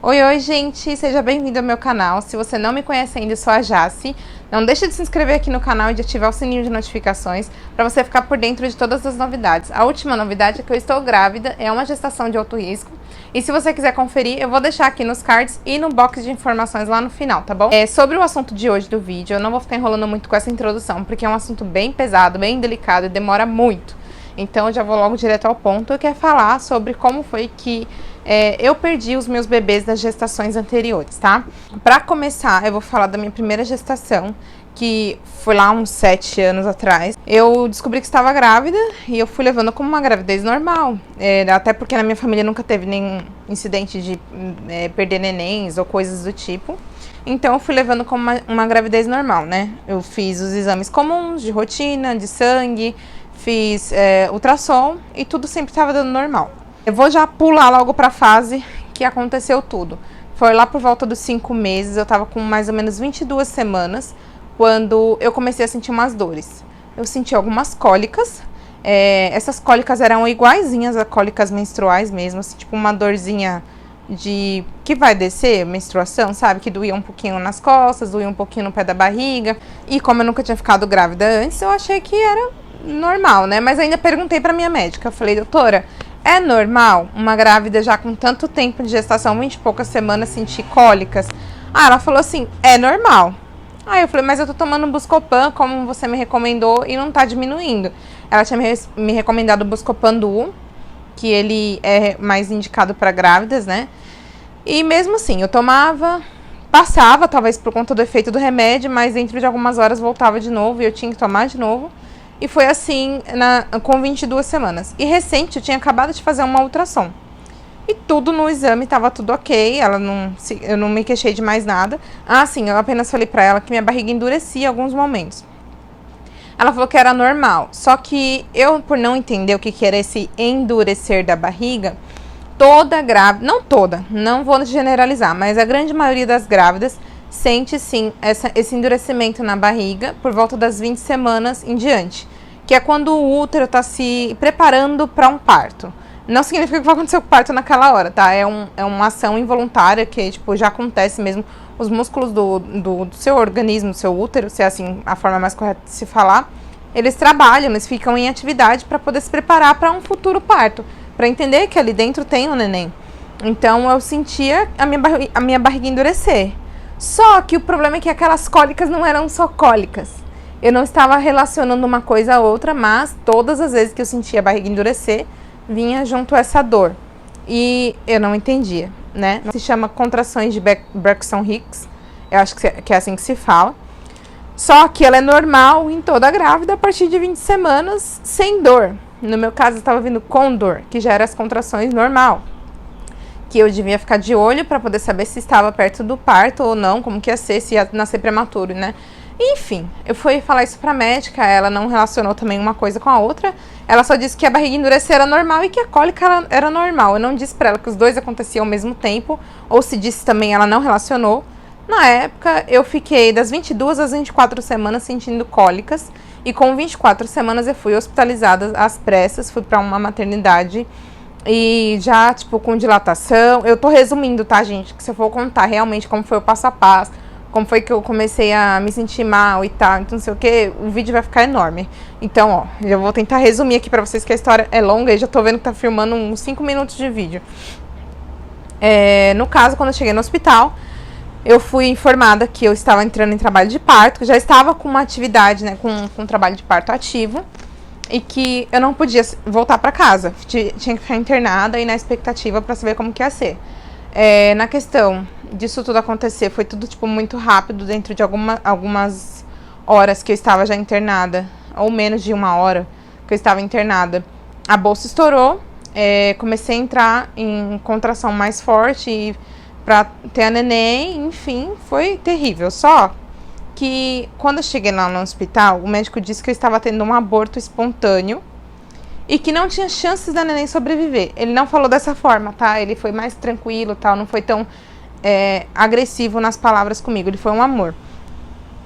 Oi, gente! Seja bem-vindo ao meu canal. Se você não me conhece ainda, eu sou a Jaci. Não deixe de se inscrever aqui no canal e de ativar o sininho de notificações para você ficar por dentro de todas as novidades. A última novidade é que eu estou grávida, é uma gestação de alto risco. E se você quiser conferir, eu vou deixar aqui nos cards e no box de informações lá no final, tá bom? Sobre o assunto de hoje do vídeo, eu não vou ficar enrolando muito com essa introdução, porque é um assunto bem pesado, bem delicado e demora muito. Então eu já vou logo direto ao ponto. Eu quero falar sobre como foi que eu perdi os meus bebês das gestações anteriores, tá? Pra começar, eu vou falar da minha primeira gestação, que foi lá uns 7 anos atrás. Eu descobri que estava grávida e eu fui levando como uma gravidez normal. Até porque na minha família nunca teve nenhum incidente de perder nenéns ou coisas do tipo. Então eu fui levando como uma gravidez normal, né? Eu fiz os exames comuns, de rotina, de sangue, fiz ultrassom e tudo sempre estava dando normal. Eu vou já pular logo para a fase que aconteceu tudo. Foi lá por volta dos 5 meses, eu tava com mais ou menos 22 semanas, quando eu comecei a sentir umas dores. Eu senti algumas cólicas, essas cólicas eram iguaizinhas a cólicas menstruais mesmo, assim, tipo uma dorzinha de que vai descer, menstruação, sabe? Que doía um pouquinho nas costas, doía um pouquinho no pé da barriga. E como eu nunca tinha ficado grávida antes, eu achei que era normal, né? Mas ainda perguntei pra minha médica, eu falei, doutora, é normal uma grávida já com tanto tempo de gestação, 20 e poucas semanas, sentir cólicas? Ah, ela falou assim, é normal. Aí eu falei, mas eu tô tomando Buscopan, como você me recomendou, e não tá diminuindo. Ela tinha me recomendado o Buscopan Duo, que ele é mais indicado para grávidas, né? E mesmo assim, eu tomava, passava, talvez por conta do efeito do remédio, mas dentro de algumas horas voltava de novo e eu tinha que tomar de novo. E foi assim com 22 semanas. E recente, eu tinha acabado de fazer uma ultrassom. E tudo no exame estava tudo ok, eu não me queixei de mais nada. Ah, sim, eu apenas falei pra ela que minha barriga endurecia em alguns momentos. Ela falou que era normal, só que eu, por não entender o que era esse endurecer da barriga, toda grávida, não toda, não vou generalizar, mas a grande maioria das grávidas sente sim esse endurecimento na barriga por volta das 20 semanas em diante, que é quando o útero está se preparando para um parto. Não significa que vai acontecer o parto naquela hora, tá? É uma ação involuntária que tipo, já acontece mesmo. Os músculos do seu organismo, do seu útero, se é assim a forma mais correta de se falar, eles trabalham, eles ficam em atividade para poder se preparar para um futuro parto, para entender que ali dentro tem um neném. Então eu sentia a minha barriga endurecer. Só que o problema é que aquelas cólicas não eram só cólicas. Eu não estava relacionando uma coisa a outra, mas todas as vezes que eu sentia a barriga endurecer, vinha junto essa dor. E eu não entendia, né? Se chama contrações de Braxton-Hicks, eu acho que é assim que se fala. Só que ela é normal em toda grávida a partir de 20 semanas, sem dor. No meu caso, eu estava vindo com dor, que já era as contrações normal. Que eu devia ficar de olho para poder saber se estava perto do parto ou não, como que ia ser, se ia nascer prematuro, né? Enfim, eu fui falar isso pra médica, ela não relacionou também uma coisa com a outra, ela só disse que a barriga endurecer era normal e que a cólica era normal. Eu não disse pra ela que os dois aconteciam ao mesmo tempo, ou se disse também, ela não relacionou. Na época, eu fiquei das 22 às 24 semanas sentindo cólicas, e com 24 semanas eu fui hospitalizada às pressas, fui pra uma maternidade. E já, tipo, com dilatação. Eu tô resumindo, tá, gente? Que se eu for contar realmente como foi o passo a passo, como foi que eu comecei a me sentir mal e tal, então não sei o que, o vídeo vai ficar enorme. Então, ó, eu vou tentar resumir aqui pra vocês que a história é longa e já tô vendo que tá filmando uns 5 minutos de vídeo. No caso, quando eu cheguei no hospital, eu fui informada que eu estava entrando em trabalho de parto, que já estava com uma atividade, né, com um trabalho de parto ativo. E que eu não podia voltar pra casa, tinha que ficar internada e na expectativa pra saber como que ia ser. Na questão disso tudo acontecer, foi tudo tipo muito rápido, dentro de algumas horas que eu estava já internada, ou menos de 1 hora que eu estava internada. A bolsa estourou, comecei a entrar em contração mais forte pra ter a neném, enfim, foi terrível. Só que quando eu cheguei lá no hospital, o médico disse que eu estava tendo um aborto espontâneo e que não tinha chances da neném sobreviver. Ele não falou dessa forma, tá? Ele foi mais tranquilo, tal, não foi tão agressivo nas palavras comigo, ele foi um amor.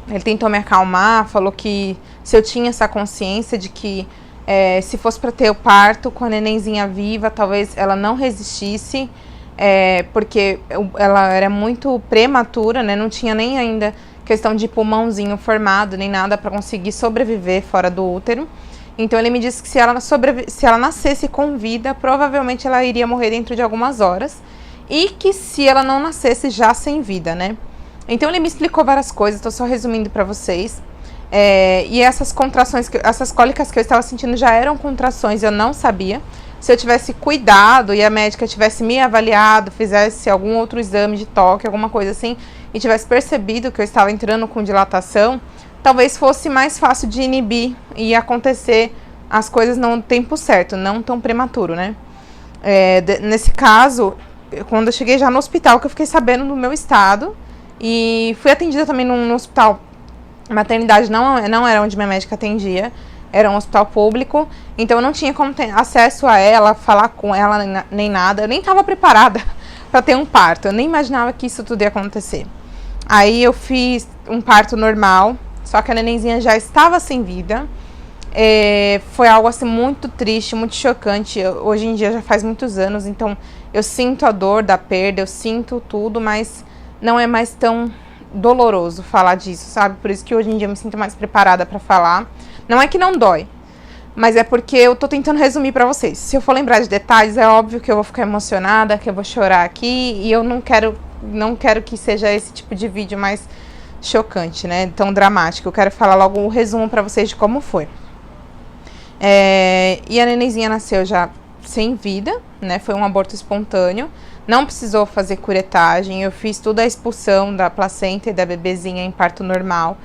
Ele tentou me acalmar, falou que se eu tinha essa consciência de que se fosse para ter o parto com a nenenzinha viva, talvez ela não resistisse, porque ela era muito prematura, né? Não tinha nem ainda questão de pulmãozinho formado, nem nada para conseguir sobreviver fora do útero. Então ele me disse que se ela nascesse com vida, provavelmente ela iria morrer dentro de algumas horas. E que se ela não nascesse já sem vida, né? Então ele me explicou várias coisas, tô só resumindo pra vocês. E essas contrações, essas cólicas que eu estava sentindo já eram contrações, eu não sabia. Se eu tivesse cuidado e a médica tivesse me avaliado, fizesse algum outro exame de toque, alguma coisa assim, e tivesse percebido que eu estava entrando com dilatação, talvez fosse mais fácil de inibir e acontecer as coisas no tempo certo, não tão prematuro, né? Nesse caso, quando eu cheguei já no hospital, que eu fiquei sabendo do meu estado, e fui atendida também no hospital, maternidade não era onde minha médica atendia, era um hospital público, então eu não tinha como ter acesso a ela, falar com ela, nem nada, eu nem estava preparada para ter um parto, eu nem imaginava que isso tudo ia acontecer. Aí eu fiz um parto normal, só que a nenenzinha já estava sem vida. Foi algo assim muito triste, muito chocante. Hoje em dia já faz muitos anos, então eu sinto a dor da perda, eu sinto tudo, mas não é mais tão doloroso falar disso, sabe? Por isso que hoje em dia eu me sinto mais preparada para falar. Não é que não dói, mas é porque eu tô tentando resumir para vocês. Se eu for lembrar de detalhes, é óbvio que eu vou ficar emocionada, que eu vou chorar aqui, e eu não quero que seja esse tipo de vídeo mais chocante, né? Tão dramático. Eu quero falar logo o resumo para vocês de como foi. E a nenenzinha nasceu já sem vida, né? Foi um aborto espontâneo. Não precisou fazer curetagem. Eu fiz toda a expulsão da placenta e da bebezinha em parto normal.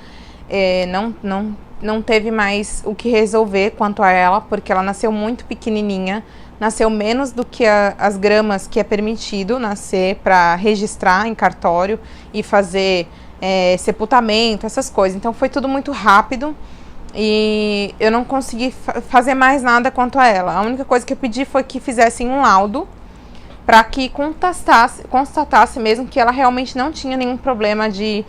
Não teve mais o que resolver quanto a ela, porque ela nasceu muito pequenininha. Nasceu menos do que as gramas que é permitido nascer para registrar em cartório e fazer sepultamento, essas coisas. Então foi tudo muito rápido. E eu não consegui fazer mais nada quanto a ela. A única coisa que eu pedi foi que fizessem um laudo para que constatasse mesmo que ela realmente não tinha nenhum problema de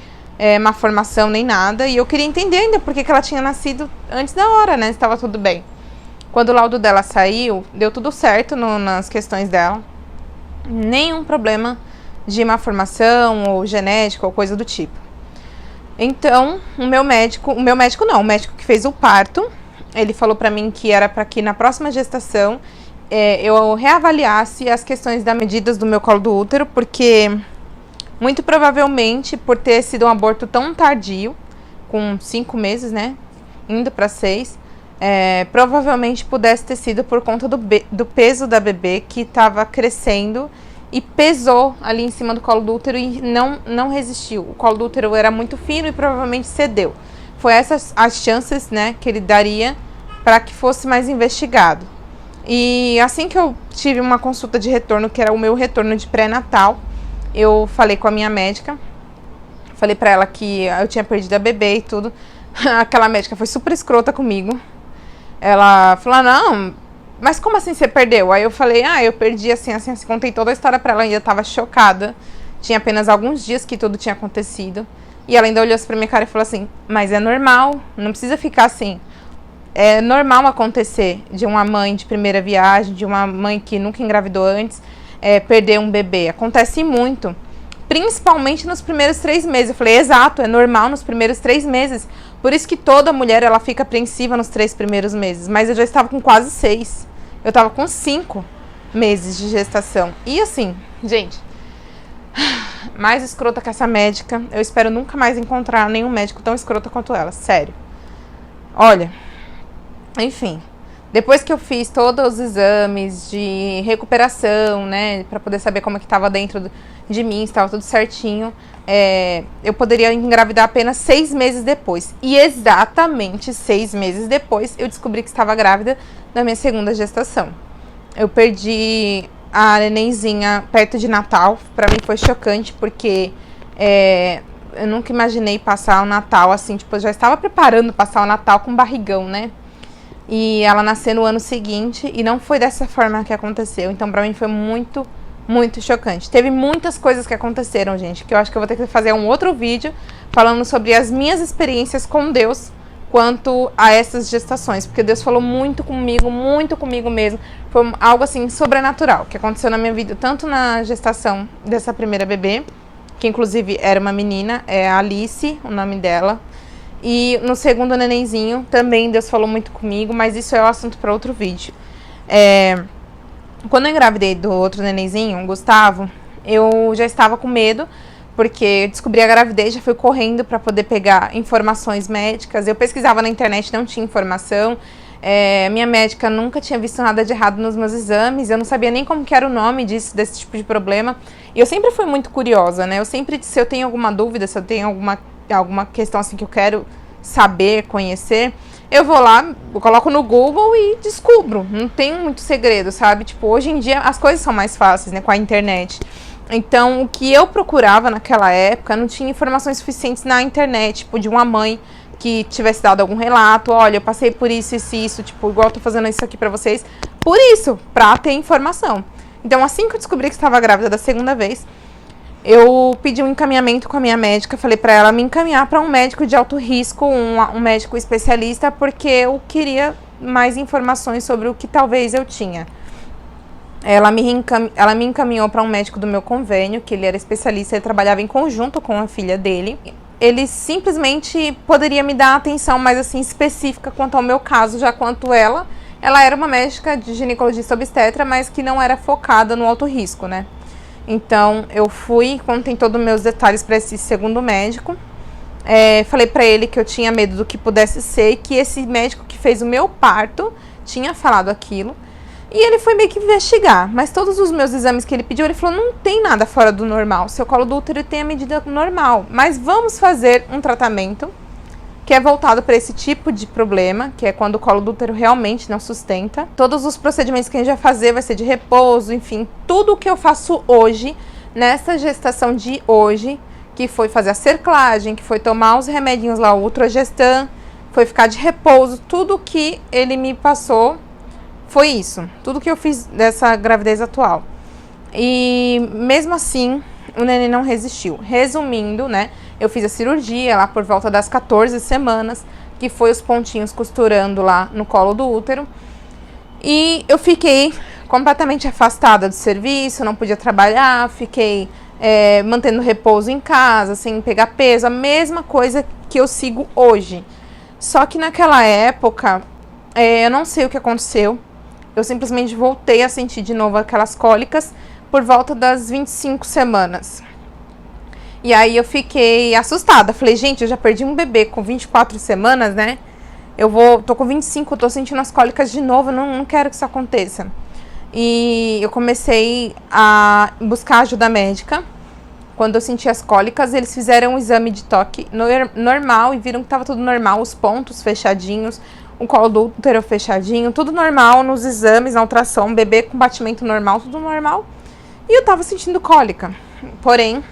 malformação nem nada. E eu queria entender ainda por que ela tinha nascido antes da hora, né? Estava tudo bem. Quando o laudo dela saiu, deu tudo certo nas questões dela. Nenhum problema de malformação ou genético ou coisa do tipo. Então, o médico que fez o parto, ele falou pra mim que era para que na próxima gestação eu reavaliasse as questões das medidas do meu colo do útero, porque muito provavelmente por ter sido um aborto tão tardio, com 5 meses, né, indo para 6, provavelmente pudesse ter sido por conta do peso da bebê que estava crescendo e pesou ali em cima do colo do útero e não resistiu. O colo do útero era muito fino e provavelmente cedeu. Foi essas as chances, né, que ele daria para que fosse mais investigado. E assim que eu tive uma consulta de retorno, que era o meu retorno de pré-natal, eu falei com a minha médica, falei para ela que eu tinha perdido a bebê e tudo. Aquela médica foi super escrota comigo. Ela falou, não, mas como assim você perdeu? Aí eu falei, eu perdi assim, contei toda a história pra ela, ainda tava chocada. Tinha apenas alguns dias que tudo tinha acontecido. E ela ainda olhou assim pra minha cara e falou assim, mas é normal, não precisa ficar assim. É normal acontecer de uma mãe de primeira viagem, de uma mãe que nunca engravidou antes, perder um bebê. Acontece muito, principalmente nos primeiros 3 meses. Eu falei, exato, é normal nos primeiros 3 meses. Por isso que toda mulher, ela fica apreensiva nos 3 primeiros meses. Mas eu já estava com quase 6. Eu estava com 5 meses de gestação. E assim, gente, mais escrota que essa médica. Eu espero nunca mais encontrar nenhum médico tão escrota quanto ela, sério. Olha, enfim, depois que eu fiz todos os exames de recuperação, né, para poder saber como é que estava dentro de mim, se estava tudo certinho, eu poderia engravidar apenas 6 meses depois. E exatamente 6 meses depois, eu descobri que estava grávida da minha segunda gestação. Eu perdi a nenenzinha perto de Natal. Para mim foi chocante, porque eu nunca imaginei passar o Natal assim, tipo, eu já estava preparando passar o Natal com barrigão, né? E ela nasceu no ano seguinte, e não foi dessa forma que aconteceu. Então, pra mim foi muito, muito chocante. Teve muitas coisas que aconteceram, gente, que eu acho que eu vou ter que fazer um outro vídeo falando sobre as minhas experiências com Deus quanto a essas gestações, porque Deus falou muito comigo mesmo. Foi algo assim sobrenatural que aconteceu na minha vida, tanto na gestação dessa primeira bebê, que inclusive era uma menina, é a Alice, o nome dela, e no segundo nenenzinho também Deus falou muito comigo, mas isso é o assunto para outro vídeo. Quando eu engravidei do outro nenenzinho, o Gustavo, eu já estava com medo, porque eu descobri a gravidez, já fui correndo para poder pegar informações médicas. Eu pesquisava na internet, não tinha informação. Minha médica nunca tinha visto nada de errado nos meus exames. Eu não sabia nem como que era o nome desse tipo de problema. E eu sempre fui muito curiosa, né? Eu sempre, se eu tenho alguma dúvida, se eu tenho alguma questão assim que eu quero saber, conhecer, eu vou lá, eu coloco no Google e descubro. Não tem muito segredo, sabe? Tipo, hoje em dia as coisas são mais fáceis, né? Com a internet. Então, o que eu procurava naquela época, não tinha informações suficientes na internet, tipo, de uma mãe que tivesse dado algum relato, olha, eu passei por isso, tipo, igual eu tô fazendo isso aqui pra vocês, por isso, pra ter informação. Então, assim que eu descobri que estava grávida da segunda vez, eu pedi um encaminhamento com a minha médica, falei pra ela me encaminhar pra um médico de alto risco, um médico especialista, porque eu queria mais informações sobre o que talvez eu tinha. Ela me encaminhou para um médico do meu convênio, que ele era especialista, ele trabalhava em conjunto com a filha dele. Ele simplesmente poderia me dar atenção mais assim específica quanto ao meu caso, já quanto ela era uma médica de ginecologista obstetra, mas que não era focada no alto risco, né? Então eu fui, contei todos os meus detalhes para esse segundo médico. Falei para ele que eu tinha medo do que pudesse ser e que esse médico que fez o meu parto tinha falado aquilo. E ele foi meio que investigar, mas todos os meus exames que ele pediu, ele falou, não tem nada fora do normal, seu colo do útero tem a medida normal, mas vamos fazer um tratamento que é voltado para esse tipo de problema, que é quando o colo do útero realmente não sustenta. Todos os procedimentos que a gente vai fazer vai ser de repouso, enfim, tudo o que eu faço hoje, nessa gestação de hoje, que foi fazer a cerclagem, que foi tomar os remedinhos lá, o Ultragestan, foi ficar de repouso, tudo que ele me passou foi isso, tudo que eu fiz dessa gravidez atual. E mesmo assim, o neném não resistiu. Resumindo, né, eu fiz a cirurgia lá por volta das 14 semanas, que foi os pontinhos costurando lá no colo do útero. E eu fiquei completamente afastada do serviço, não podia trabalhar, fiquei mantendo repouso em casa, sem pegar peso, a mesma coisa que eu sigo hoje. Só que naquela época, eu não sei o que aconteceu, eu simplesmente voltei a sentir de novo aquelas cólicas por volta das 25 semanas. E aí eu fiquei assustada. Falei, gente, eu já perdi um bebê com 24 semanas, né? Tô com 25, tô sentindo as cólicas de novo, não quero que isso aconteça. E eu comecei a buscar ajuda médica. Quando eu senti as cólicas, eles fizeram um exame de toque normal e viram que estava tudo normal, os pontos fechadinhos, o colo do útero fechadinho, tudo normal nos exames, na ultrassom, bebê com batimento normal, tudo normal. E eu tava sentindo cólica. Porém,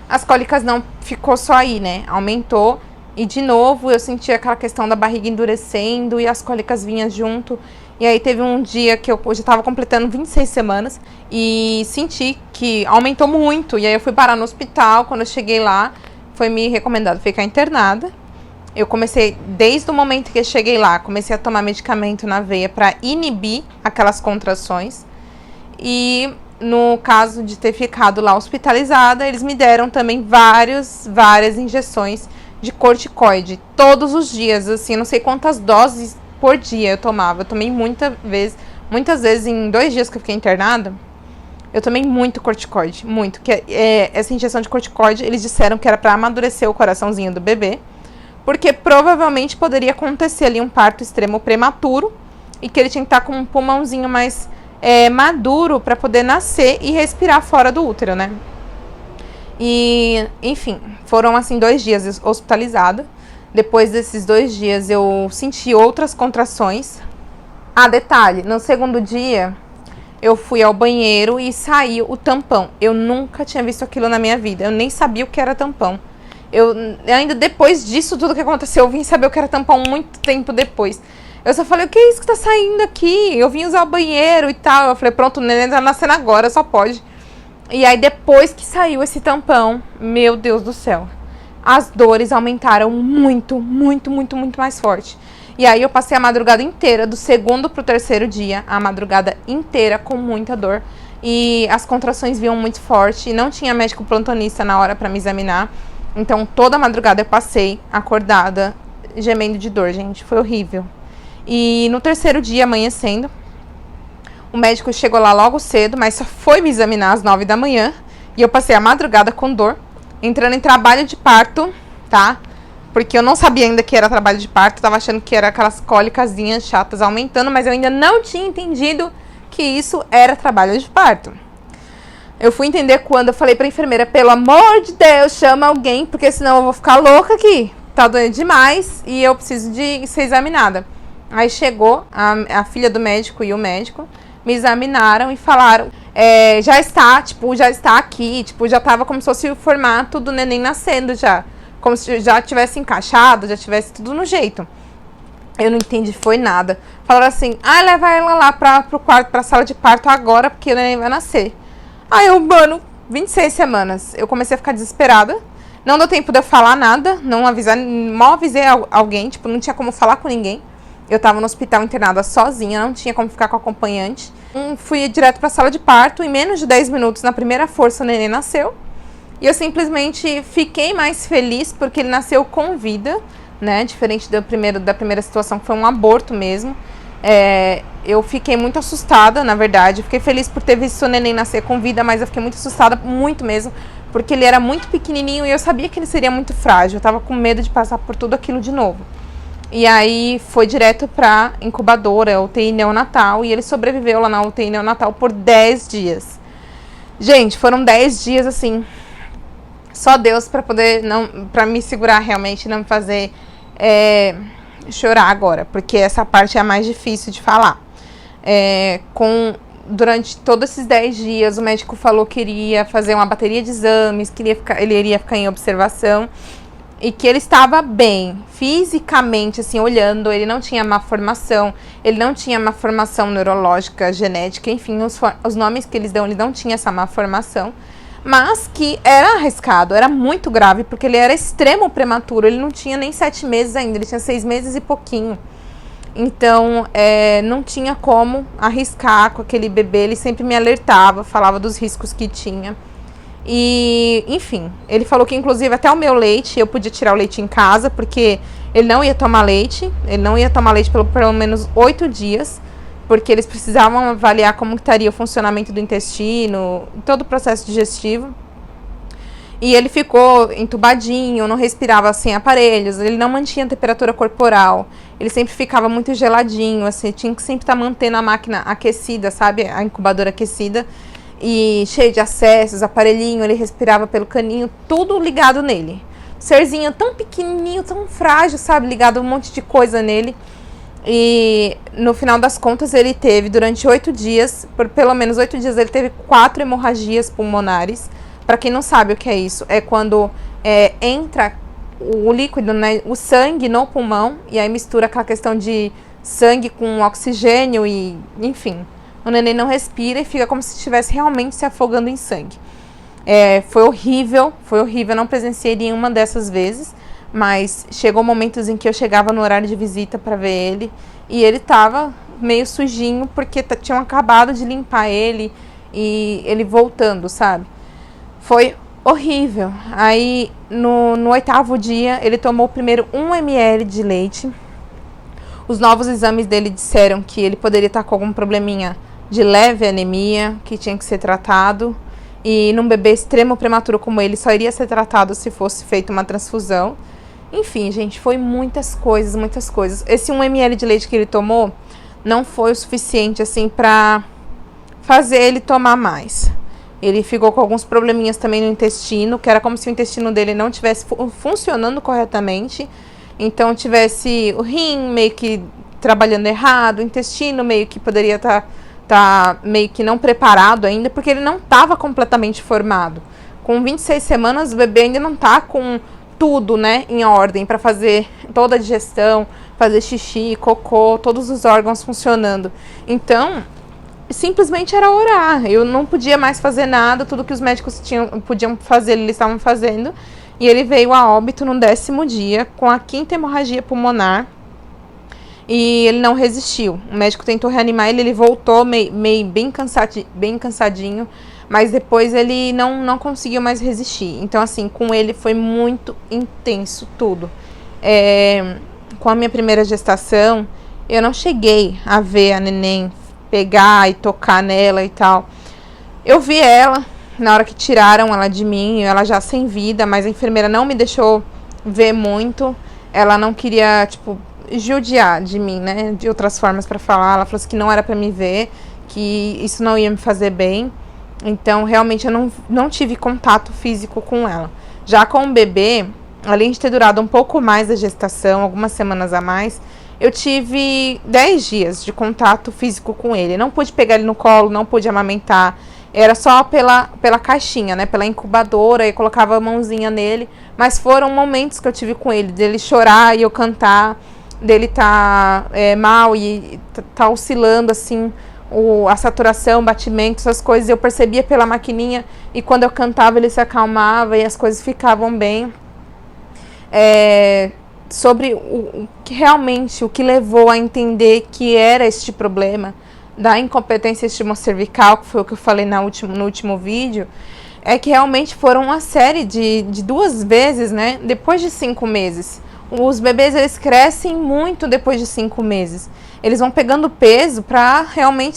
as cólicas não ficou só aí, né? Aumentou e de novo eu senti aquela questão da barriga endurecendo e as cólicas vinham junto. E aí teve um dia que eu já tava completando 26 semanas e senti que aumentou muito. E aí eu fui parar no hospital. Quando eu cheguei lá, foi me recomendado ficar internada. Eu comecei, desde o momento que eu cheguei lá, comecei a tomar medicamento na veia para inibir aquelas contrações. E no caso de ter ficado lá hospitalizada, eles me deram também várias injeções de corticoide. Todos os dias, assim, não sei quantas doses por dia eu tomava. Eu tomei muitas vezes em 2 dias que eu fiquei internada. Eu tomei muito corticoide, muito. Essa injeção de corticoide, eles disseram que era para amadurecer o coraçãozinho do bebê. Porque provavelmente poderia acontecer ali um parto extremo prematuro e que ele tinha que estar com um pulmãozinho mais maduro para poder nascer e respirar fora do útero, né? E, enfim, foram assim 2 dias hospitalizada. Depois desses 2 dias eu senti outras contrações. Ah, detalhe, no segundo dia eu fui ao banheiro e saiu o tampão. Eu nunca tinha visto aquilo na minha vida, eu nem sabia o que era tampão. Eu ainda depois disso tudo que aconteceu, eu vim saber o que era tampão muito tempo depois. Eu só falei, o que é isso que tá saindo aqui? Eu vim usar o banheiro e tal. Eu falei, pronto, o neném tá nascendo agora, só pode. E aí depois que saiu esse tampão, meu Deus do céu. as dores aumentaram muito, muito, muito, muito mais forte. E aí eu passei a madrugada inteira, do segundo pro terceiro dia, a madrugada inteira com muita dor. E as contrações vinham muito forte, e não tinha médico plantonista na hora para me examinar. Então toda a madrugada eu passei acordada, gemendo de dor, gente, foi horrível. E no terceiro dia, amanhecendo, o médico chegou lá logo cedo, mas só foi me examinar às 9 da manhã. E eu passei a madrugada com dor, entrando em trabalho de parto, tá? Porque eu não sabia ainda que era trabalho de parto, tava achando que era aquelas cólicazinhas chatas aumentando, mas eu ainda não tinha entendido que isso era trabalho de parto. Eu fui entender quando eu falei pra enfermeira, pelo amor de Deus, chama alguém, porque senão eu vou ficar louca aqui. Tá doendo demais e eu preciso de ser examinada. Aí chegou a filha do médico e o médico, me examinaram e falaram, já está aqui, tipo, já tava como se fosse o formato do neném nascendo já. Como se já tivesse encaixado, já tivesse tudo no jeito. Eu não entendi, foi nada. Falaram assim, leva ela lá pro quarto, pra sala de parto agora, porque o neném vai nascer. Aí eu, mano, 26 semanas. Eu comecei a ficar desesperada. Não deu tempo de eu falar nada, mal avisei alguém, tipo, não tinha como falar com ninguém. Eu tava no hospital internada sozinha, não tinha como ficar com acompanhante. Fui direto pra sala de parto, em menos de 10 minutos, na primeira força, o neném nasceu. E eu simplesmente fiquei mais feliz porque ele nasceu com vida, né? Diferente da primeira situação, que foi um aborto mesmo. Eu fiquei muito assustada, na verdade. Fiquei feliz por ter visto o neném nascer com vida, mas eu fiquei muito assustada, muito mesmo, porque ele era muito pequenininho e eu sabia que ele seria muito frágil. Eu tava com medo de passar por tudo aquilo de novo. E aí foi direto pra incubadora, UTI neonatal, e ele sobreviveu lá na UTI neonatal por 10 dias. Gente, foram 10 dias assim, só Deus pra poder, pra me segurar realmente, não me fazer chorar agora, porque essa parte é a mais difícil de falar. Durante todos esses 10 dias, o médico falou que iria fazer uma bateria de exames, que ele iria ficar em observação, e que ele estava bem, fisicamente, assim, olhando, ele não tinha má formação, ele não tinha má formação neurológica, genética, enfim, os nomes que eles dão, ele não tinha essa má formação, mas que era arriscado, era muito grave, porque ele era extremo prematuro, ele não tinha nem 7 meses ainda, ele tinha 6 meses e pouquinho. Então, não tinha como arriscar com aquele bebê, ele sempre me alertava, falava dos riscos que tinha. E, enfim, ele falou que inclusive até o meu leite, eu podia tirar o leite em casa, porque ele não ia tomar leite pelo menos 8 dias, porque eles precisavam avaliar como estaria o funcionamento do intestino, todo o processo digestivo. E ele ficou entubadinho, não respirava sem aparelhos, ele não mantinha a temperatura corporal, ele sempre ficava muito geladinho, assim, tinha que sempre estar mantendo a máquina aquecida, sabe, a incubadora aquecida, e cheio de acessos, aparelhinho, ele respirava pelo caninho, tudo ligado nele. Serzinho tão pequenininho, tão frágil, sabe, ligado um monte de coisa nele. E no final das contas ele teve, durante 8 dias, por pelo menos 8 dias, ele teve 4 hemorragias pulmonares. Para quem não sabe o que é isso, é quando entra o líquido, né, o sangue no pulmão, e aí mistura aquela questão de sangue com oxigênio e, enfim, o neném não respira e fica como se estivesse realmente se afogando em sangue. Foi horrível, não presenciei nenhuma dessas vezes, mas chegou momentos em que eu chegava no horário de visita para ver ele, e ele tava meio sujinho, porque tinham acabado de limpar ele, e ele voltando, sabe? Foi horrível. Aí, no 8º dia, ele tomou primeiro 1 ml de leite. Os novos exames dele disseram que ele poderia estar com algum probleminha de leve anemia, que tinha que ser tratado. E num bebê extremo prematuro como ele, só iria ser tratado se fosse feita uma transfusão. Enfim, gente, foi muitas coisas, muitas coisas. Esse 1 ml de leite que ele tomou não foi o suficiente, assim, pra fazer ele tomar mais. Ele ficou com alguns probleminhas também no intestino, que era como se o intestino dele não estivesse funcionando corretamente. Então, tivesse o rim meio que trabalhando errado, o intestino meio que poderia tá meio que não preparado ainda, porque ele não estava completamente formado. Com 26 semanas, o bebê ainda não está com tudo, né, em ordem para fazer toda a digestão, fazer xixi, cocô, todos os órgãos funcionando. Então, simplesmente era orar. Eu não podia mais fazer nada, tudo que os médicos podiam fazer, eles estavam fazendo. e ele veio a óbito no 10º dia com a 5ª hemorragia pulmonar. E ele não resistiu. O médico tentou reanimar ele, ele voltou bem cansadinho, mas depois ele não conseguiu mais resistir. Então, assim, com ele foi muito intenso tudo. Com a minha primeira gestação, eu não cheguei a ver a neném pegar e tocar nela e tal. Eu vi ela na hora que tiraram ela de mim, ela já sem vida, mas a enfermeira não me deixou ver muito. Ela não queria, tipo, judiar de mim, né? De outras formas para falar. Ela falou assim que não era para me ver, que isso não ia me fazer bem. Então, realmente, eu não tive contato físico com ela. Já com o bebê, além de ter durado um pouco mais a gestação, algumas semanas a mais, eu tive 10 dias de contato físico com ele. Não pude pegar ele no colo, não pude amamentar. Era só pela caixinha, né? Pela incubadora, e colocava a mãozinha nele. Mas foram momentos que eu tive com ele, dele chorar e eu cantar, dele tá mal e tá oscilando, assim, a saturação, o batimento, essas coisas. Eu percebia pela maquininha e quando eu cantava ele se acalmava e as coisas ficavam bem. Sobre o que realmente, o que levou a entender que era este problema da incompetência estimocervical, que foi o que eu falei no último vídeo, é que realmente foram uma série de 2 vezes, né, depois de 5 meses. Os bebês, eles crescem muito depois de 5 meses. Eles vão pegando peso para realmente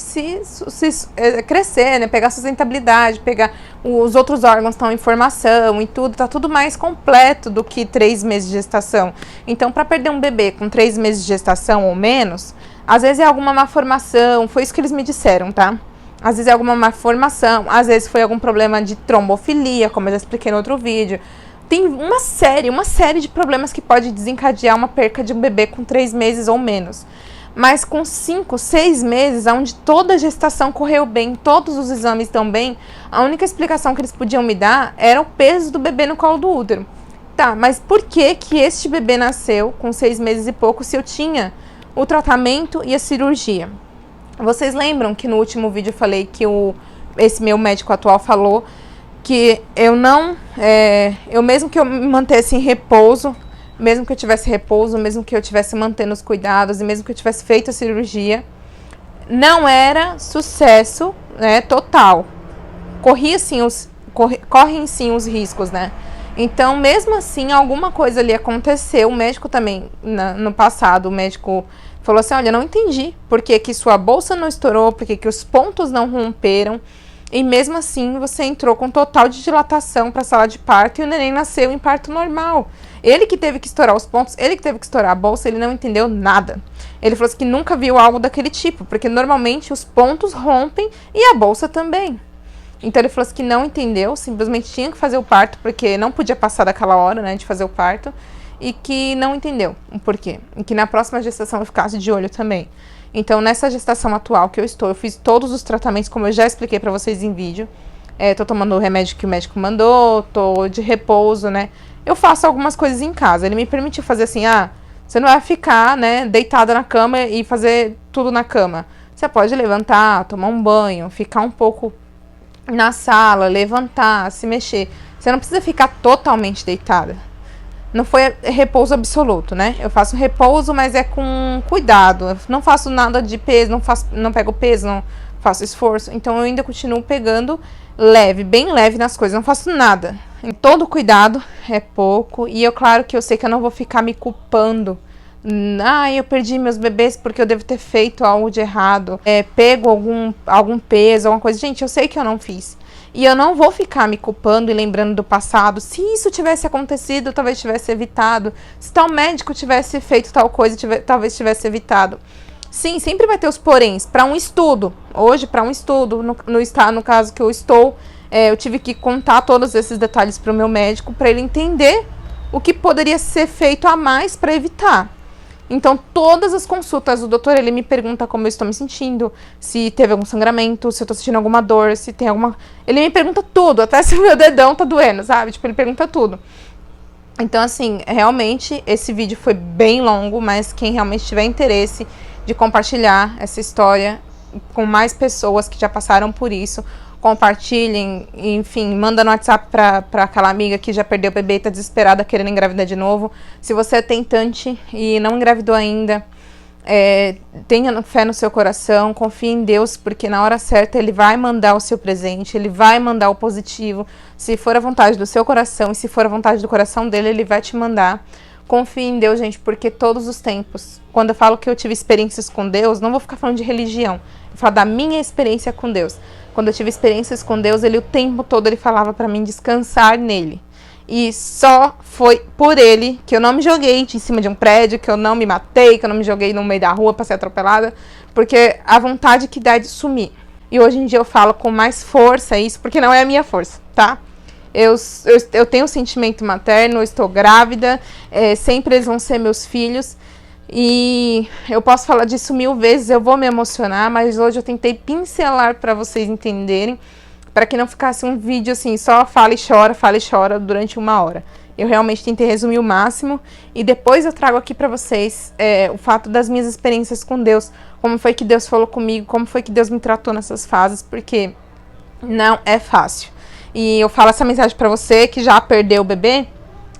crescer, né? Pegar sustentabilidade, pegar os outros órgãos estão em formação e tudo, tá tudo mais completo do que 3 meses de gestação. Então, para perder um bebê com 3 meses de gestação ou menos, às vezes é alguma má formação, foi isso que eles me disseram, tá? Às vezes é alguma má formação, às vezes foi algum problema de trombofilia, como eu já expliquei no outro vídeo. Tem uma série de problemas que pode desencadear uma perca de um bebê com 3 meses ou menos. Mas com 5, 6 meses, onde toda a gestação correu bem, todos os exames estão bem, a única explicação que eles podiam me dar era o peso do bebê no colo do útero. Tá, mas por que este bebê nasceu com 6 meses e pouco se eu tinha o tratamento e a cirurgia? Vocês lembram que no último vídeo eu falei que esse meu médico atual falou que eu mesmo que eu me mantesse em repouso, mesmo que eu tivesse repouso, mesmo que eu tivesse mantendo os cuidados e mesmo que eu tivesse feito a cirurgia, não era sucesso, né, total. Correm sim os riscos, né? Então, mesmo assim, alguma coisa ali aconteceu. O médico também, no passado, o médico falou assim, olha, não entendi por que sua bolsa não estourou, por que os pontos não romperam. E mesmo assim, você entrou com total de dilatação para a sala de parto e o neném nasceu em parto normal. Ele que teve que estourar os pontos, ele que teve que estourar a bolsa, ele não entendeu nada. Ele falou assim que nunca viu algo daquele tipo, porque normalmente os pontos rompem e a bolsa também. Então ele falou assim que não entendeu, simplesmente tinha que fazer o parto, porque não podia passar daquela hora, né, de fazer o parto, e que não entendeu o porquê. E que na próxima gestação eu ficasse de olho também. Então, nessa gestação atual que eu fiz todos os tratamentos, como eu já expliquei pra vocês em vídeo. Tô tomando o remédio que o médico mandou, tô de repouso, né? Eu faço algumas coisas em casa. Ele me permitiu fazer assim, você não vai ficar, né, deitada na cama e fazer tudo na cama. Você pode levantar, tomar um banho, ficar um pouco na sala, levantar, se mexer. Você não precisa ficar totalmente deitada. Não foi repouso absoluto, né? Eu faço repouso, mas é com cuidado. Eu não faço nada de peso, não pego peso, não faço esforço. Então eu ainda continuo pegando leve, bem leve nas coisas. Não faço nada. Todo cuidado é pouco. E claro que eu sei que eu não vou ficar me culpando. Eu perdi meus bebês porque eu devo ter feito algo de errado. Pego algum peso, alguma coisa. Gente, eu sei que eu não fiz. E eu não vou ficar me culpando e lembrando do passado. Se isso tivesse acontecido, talvez tivesse evitado. Se tal médico tivesse feito tal coisa, talvez tivesse evitado. Sim, sempre vai ter os poréns. Para um estudo, hoje, para um estudo, no caso que eu estou, eu tive que contar todos esses detalhes para o meu médico, para ele entender o que poderia ser feito a mais para evitar. Então, todas as consultas, o doutor, ele me pergunta como eu estou me sentindo, se teve algum sangramento, se eu estou sentindo alguma dor, se tem alguma... Ele me pergunta tudo, até se o meu dedão tá doendo, sabe? Tipo, ele pergunta tudo. Então, assim, realmente, esse vídeo foi bem longo, mas quem realmente tiver interesse de compartilhar essa história com mais pessoas que já passaram por isso, compartilhem, enfim, manda no WhatsApp pra aquela amiga que já perdeu o bebê e tá desesperada querendo engravidar de novo. Se você é tentante e não engravidou ainda, tenha fé no seu coração, confie em Deus, porque na hora certa Ele vai mandar o seu presente, Ele vai mandar o positivo. Se for a vontade do seu coração e se for a vontade do coração dele, Ele vai te mandar. Confie em Deus, gente, porque todos os tempos, quando eu falo que eu tive experiências com Deus, não vou ficar falando de religião, vou falar da minha experiência com Deus. Quando eu tive experiências com Deus, Ele o tempo todo Ele falava pra mim descansar nele. E só foi por Ele que eu não me joguei de cima de um prédio, que eu não me matei, que eu não me joguei no meio da rua pra ser atropelada, porque a vontade que dá é de sumir. E hoje em dia eu falo com mais força isso, porque não é a minha força, tá? Eu tenho um sentimento materno, eu estou grávida, sempre eles vão ser meus filhos. E eu posso falar disso 1000 vezes, eu vou me emocionar, mas hoje eu tentei pincelar para vocês entenderem, para que não ficasse um vídeo assim, só fala e chora durante 1 hora. Eu realmente tentei resumir o máximo e depois eu trago aqui para vocês o fato das minhas experiências com Deus, como foi que Deus falou comigo, como foi que Deus me tratou nessas fases, porque não é fácil. E eu falo essa mensagem pra você que já perdeu o bebê,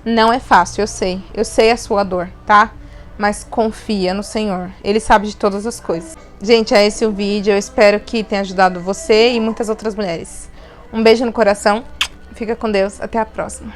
não é fácil, eu sei a sua dor, tá? Mas confia no Senhor, Ele sabe de todas as coisas. Gente, é esse o vídeo, eu espero que tenha ajudado você e muitas outras mulheres. Um beijo no coração, fica com Deus, até a próxima.